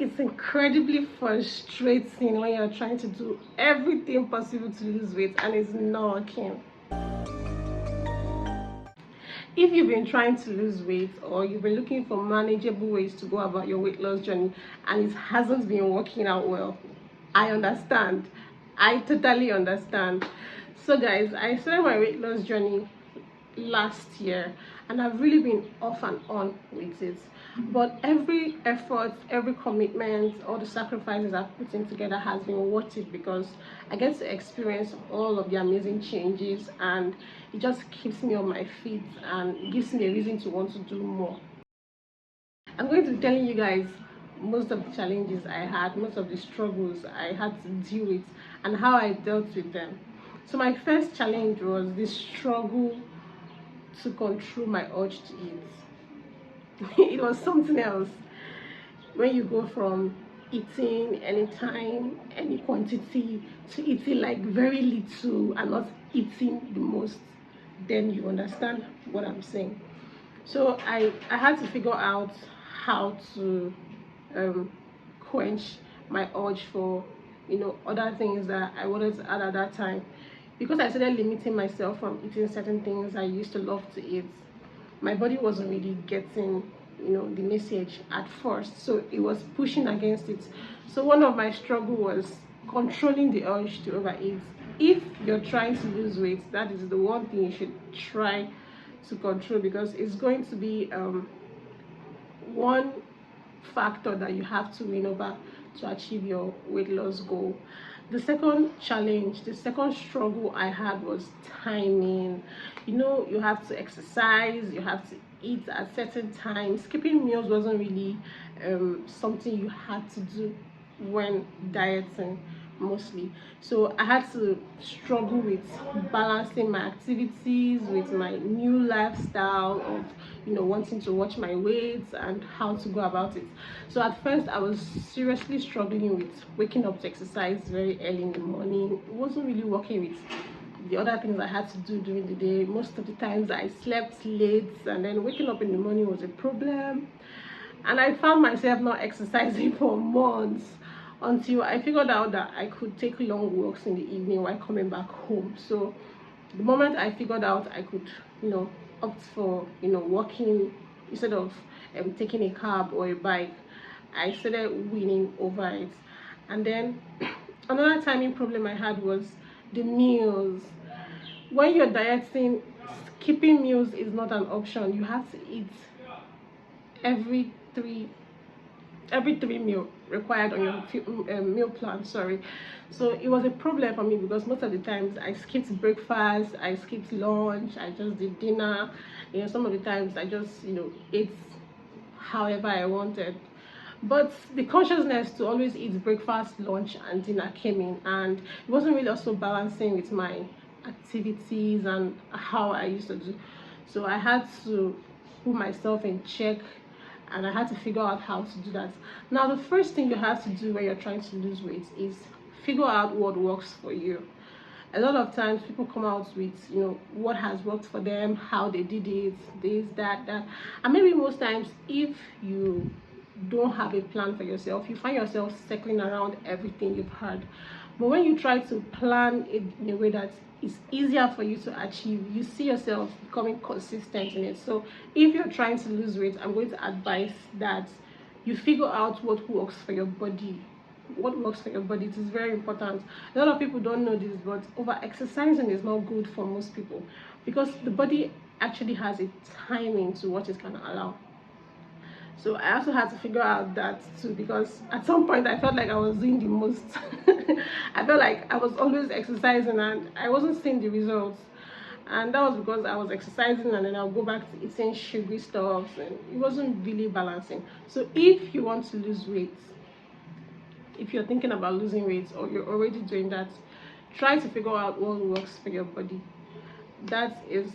it's incredibly frustrating when you're trying to do everything possible to lose weight and it's not working. If you've been trying to lose weight or you've been looking for manageable ways to go about your weight loss journey and it hasn't been working out well, I understand. I totally understand. So guys, I started my weight loss journey last year and I've really been off and on with it, but every effort, every commitment, all the sacrifices I've put in together has been worth it because I get to experience all of the amazing changes and it just keeps me on my feet and gives me a reason to want to do more. I'm going to be telling you guys most of the challenges I had, most of the struggles I had to deal with and how I dealt with them. So my first challenge was this struggle to control my urge to eat. It was something else when you go from eating anytime, any quantity, to eating like very little and not eating the most. Then you understand what I'm saying. So I had to figure out how to quench my urge for other things that I wanted to add at that time. Because I started limiting myself from eating certain things I used to love to eat, my body wasn't really getting the message at first, so it was pushing against it. So one of my struggle was controlling the urge to overeat. If you're trying to lose weight, that is the one thing you should try to control, because it's going to be one factor that you have to win over to achieve your weight loss goal. The second challenge, the second struggle I had was timing. You have to exercise, you have to eat at certain times. Skipping meals wasn't really something you had to do when dieting mostly. So I had to struggle with balancing my activities with my new lifestyle of wanting to watch my weight and how to go about it. So at first I was seriously struggling with waking up to exercise very early in the morning. It wasn't really working with the other things I had to do during the day. Most of the times I slept late and then waking up in the morning was a problem, and I found myself not exercising for months until I figured out that I could take long walks in the evening while coming back home. So the moment I figured out I could opt for walking instead of taking a cab or a bike, I started winning over it. And then another timing problem I had was the meals. When you're dieting, skipping meals is not an option. You have to eat every three meal required on your meal plan. So it was a problem for me because most of the times I skipped breakfast, I skipped lunch, I just did dinner. Some of the times I just ate however I wanted. But the consciousness to always eat breakfast, lunch and dinner came in, and it wasn't really also balancing with my activities and how I used to do. So I had to put myself in check and I had to figure out how to do that. Now the first thing you have to do when you're trying to lose weight is figure out what works for you. A lot of times people come out with what has worked for them, how they did it, this, that, and maybe most times if you don't have a plan for yourself, you find yourself circling around everything you've heard. But when you try to plan it in a way that is easier for you to achieve, you see yourself becoming consistent in it. So if you're trying to lose weight, I'm going to advise that you figure out what works for your body. What works for your body, it is very important. A lot of people don't know this, but over exercising is not good for most people because the body actually has a timing to what it can allow. So I also had to figure out that too, because at some point I felt like I was doing the most. I felt like I was always exercising and I wasn't seeing the results, and that was because I was exercising and then I'll go back to eating sugary stuff and it wasn't really balancing. So if you want to lose weight, if you're thinking about losing weight or you're already doing that, try to figure out what works for your body. That is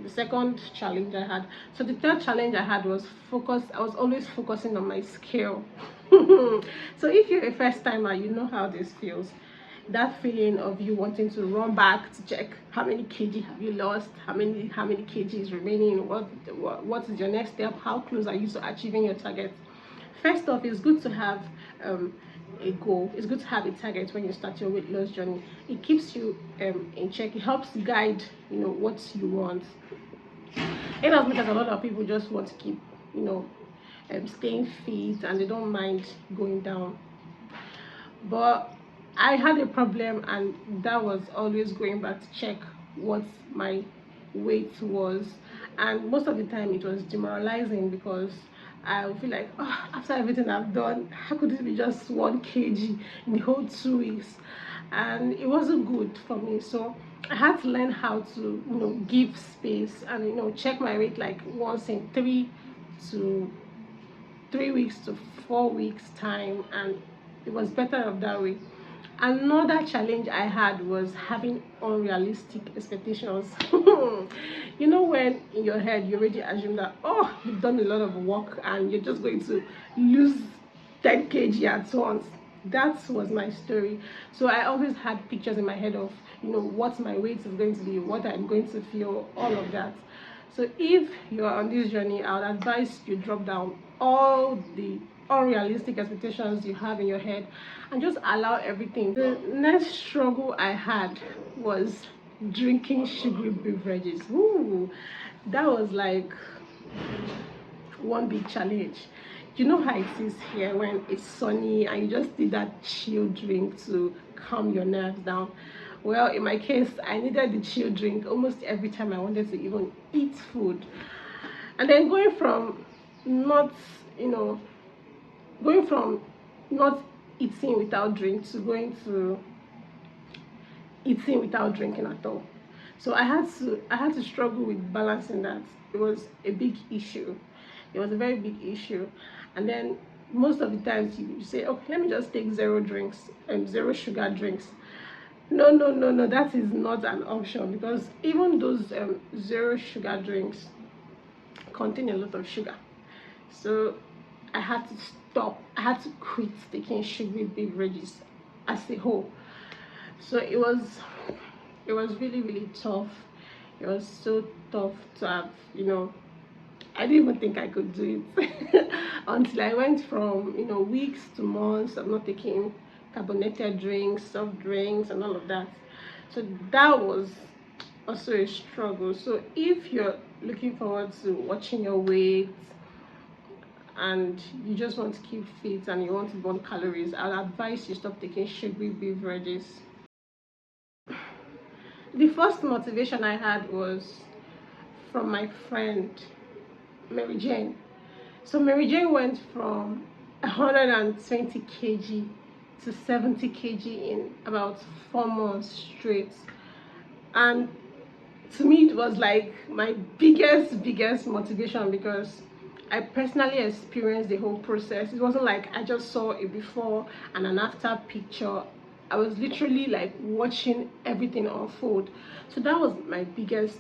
the second challenge I had. So the third challenge I had was focus. I was always focusing on my scale. So if you're a first timer, you know how this feels. That feeling of you wanting to run back to check how many kg have you lost, how many kg is remaining, what is your next step, how close are you to achieving your target. First off, it's good to have a goal. It's good to have a target when you start your weight loss journey. It keeps you in check. It helps guide, what you want. In as much as a lot of people just want to keep, staying fit and they don't mind going down, but I had a problem, and that was always going back to check what my weight was. And most of the time it was demoralizing, because I would feel like, oh, after everything I've done, how could it be just 1 kg in the whole 2 weeks? And it wasn't good for me. So I had to learn how to give space and check my weight like once in 3 weeks to 4 weeks time, and it was better of that way. Another challenge I had was having unrealistic expectations. When in your head you already assume that, oh, you've done a lot of work and you're just going to lose 10 kg at once. That was my story. So I always had pictures in my head of what my weight is going to be, what I'm going to feel, all of that. So if you're on this journey, I would advise you drop down all the unrealistic expectations you have in your head and just allow everything. The next struggle I had was drinking sugary beverages. Ooh, that was like one big challenge. You know how it is here when it's sunny and you just need that chill drink to calm your nerves down. Well, in my case, I needed the chill drink almost every time I wanted to even eat food. And then going from not eating without drink to going to eating without drinking at all. So I had to struggle with balancing that. It was a big issue. It was a very big issue. And then most of the times you say, okay, let me just take zero sugar drinks. No, that is not an option, because even those zero sugar drinks contain a lot of sugar. So I had to stop. I had to quit taking sugary beverages as a whole. So it was really, really tough. It was so tough to have, I didn't even think I could do it until I went from weeks to months of not taking carbonated drinks, soft drinks, and all of that. So that was also a struggle. So if you're looking forward to watching your weight and you just want to keep fit and you want to burn calories, I'll advise you stop taking sugary beverages. The first motivation I had was from my friend Mary Jane. So Mary Jane went from 120 kg to 70 kg in about 4 months straight, and to me it was like my biggest motivation, because I personally experienced the whole process. It wasn't like I just saw a before and an after picture. I was literally like watching everything unfold. So that was my biggest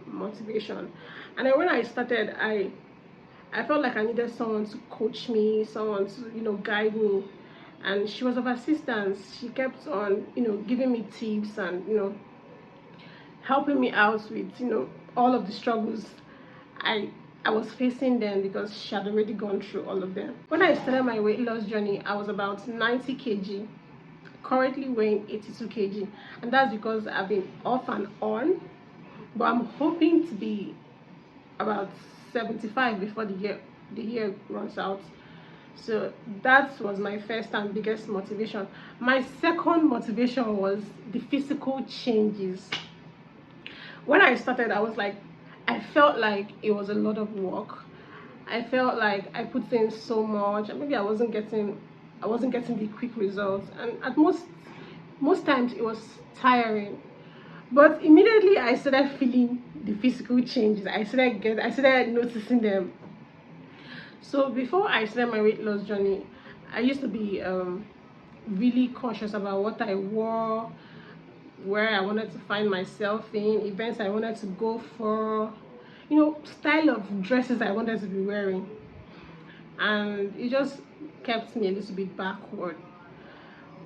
motivation. And then when I started, I felt like I needed someone to coach me, someone to guide me, and she was of assistance. She kept on giving me tips and helping me out with all of the struggles I was facing then, because she had already gone through all of them. When I started my weight loss journey, I was about 90 kg, currently weighing 82 kg, and that's because I've been off and on, but I'm hoping to be about 75 before the year runs out. So that was my first and biggest motivation. My second motivation was the physical changes. When I started, I felt like it was a lot of work. I felt like I put in so much, and maybe I wasn't getting the quick results, and at most times it was tiring. But immediately I started feeling the physical changes. I started noticing them. So before I started my weight loss journey, I used to be really conscious about what I wore, where I wanted to find myself in, events I wanted to go for, style of dresses I wanted to be wearing, and it just kept me a little bit backward.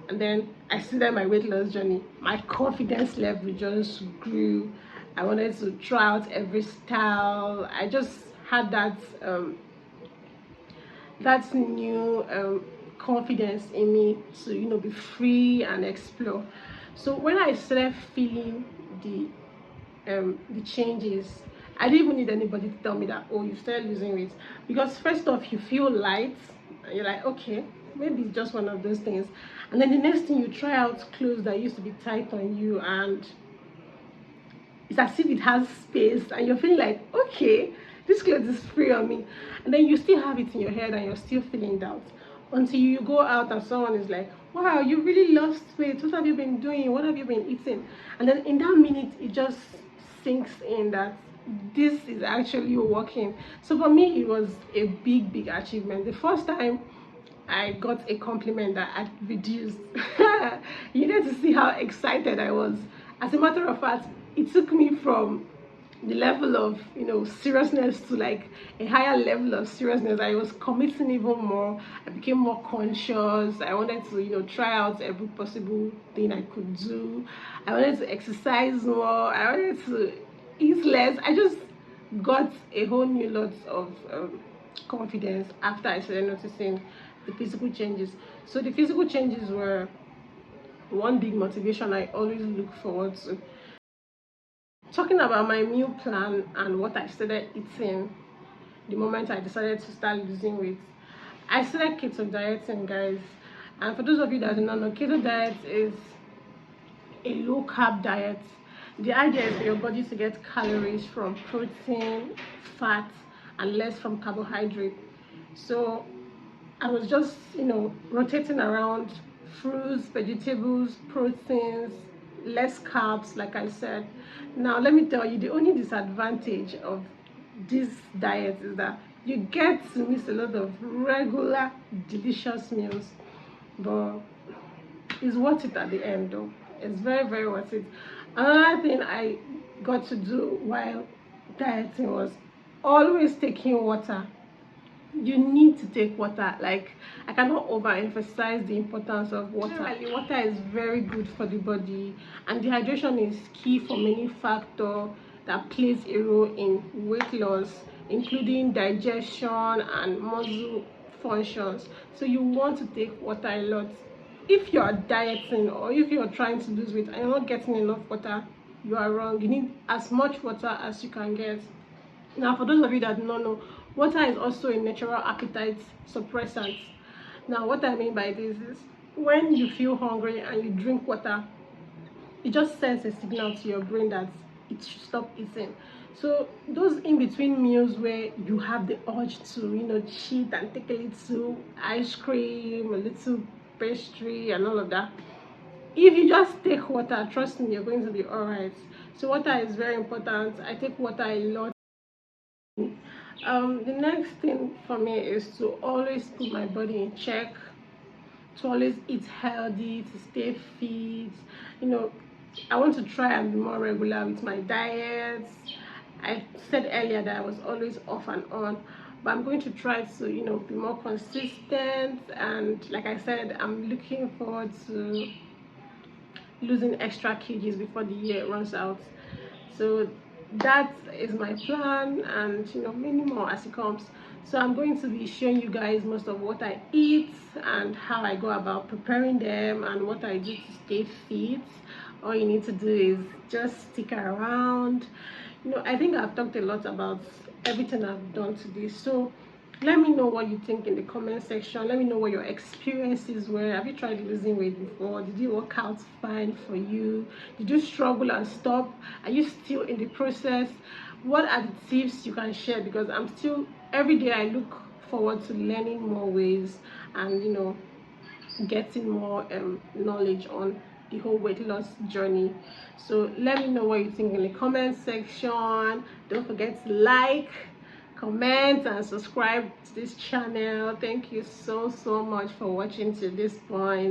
And then I started my weight loss journey. My confidence level just grew. I wanted to try out every style. I just had that new confidence in me to, you know, be free and explore. So when I started feeling the changes, I didn't even need anybody to tell me that, oh, you started losing weight. Because first off, you feel light and you're like, okay, maybe it's just one of those things. And then the next thing, you try out clothes that used to be tight on you, and it's as if it has space, and you're feeling like, okay, this clothes is free on me. And then you still have it in your head and you're still feeling doubt, until you go out and someone is like, wow, you really lost weight, what have you been doing, what have you been eating? And then in that minute, it just sinks in that this is actually working. So for me, it was a big achievement. The first time I got a compliment that I reduced, you need to see how excited I was. As a matter of fact, it took me from the level of, you know, seriousness to like a higher level of seriousness. I was committing even more. I became more conscious. I wanted to, you know, try out every possible thing I could do. I wanted to exercise more. I wanted to eat less. I just got a whole new lot of confidence after I started noticing the physical changes. So the physical changes were one big motivation I always look forward to. Talking about my meal plan and what I started eating the moment I decided to start losing weight, I started keto dieting, guys. And for those of you that do not know, keto diet is a low carb diet. The idea is for your body to get calories from protein, fat, and less from carbohydrate. So I was just, you know, rotating around fruits, vegetables, proteins, less carbs, like I said. Now, let me tell you, the only disadvantage of this diet is that you get to miss a lot of regular, delicious meals, but it's worth it at the end, though. It's very worth it. Another thing I got to do while dieting was always taking water. You need to take water. Like, I cannot overemphasize the importance of water. Really, water is very good for the body, and dehydration is key for many factors that plays a role in weight loss, including digestion and muscle functions. So you want to take water a lot. If you're dieting or if you're trying to lose weight and you're not getting enough water, you are wrong. You need as much water as you can get. Now, for those of you that do not know, water is also a natural appetite suppressant. Now, what I mean by this is, when you feel hungry and you drink water, it just sends a signal to your brain that it should stop eating. So those in between meals where you have the urge to, you know, cheat and take a little ice cream, a little pastry and all of that, if you just take water, trust me, you're going to be all right. So water is very important. I take water a lot. The next thing for me is to always put my body in check, to always eat healthy, to stay fit. You know, I want to try and be more regular with my diets. I said earlier that I was always off and on, but I'm going to try to, you know, be more consistent. And like I said, I'm looking forward to losing extra kgs before the year runs out. So that is my plan, and, you know, many more as it comes. So I'm going to be showing you guys most of what I eat and how I go about preparing them and what I do to stay fit. All you need to do is just stick around. You know, I think I've talked a lot about everything I've done today, so let me know what you think in the comment section. Let me know what your experiences were. Have you tried losing weight before? Did it work out fine for you? Did you struggle and stop? Are you still in the process? What are the tips you can share? Because I'm still, every day I look forward to learning more ways and, you know, getting more knowledge on the whole weight loss journey. So let me know what you think in the comment section. Don't forget to like, comment, and subscribe to this channel. Thank you so much for watching to this point.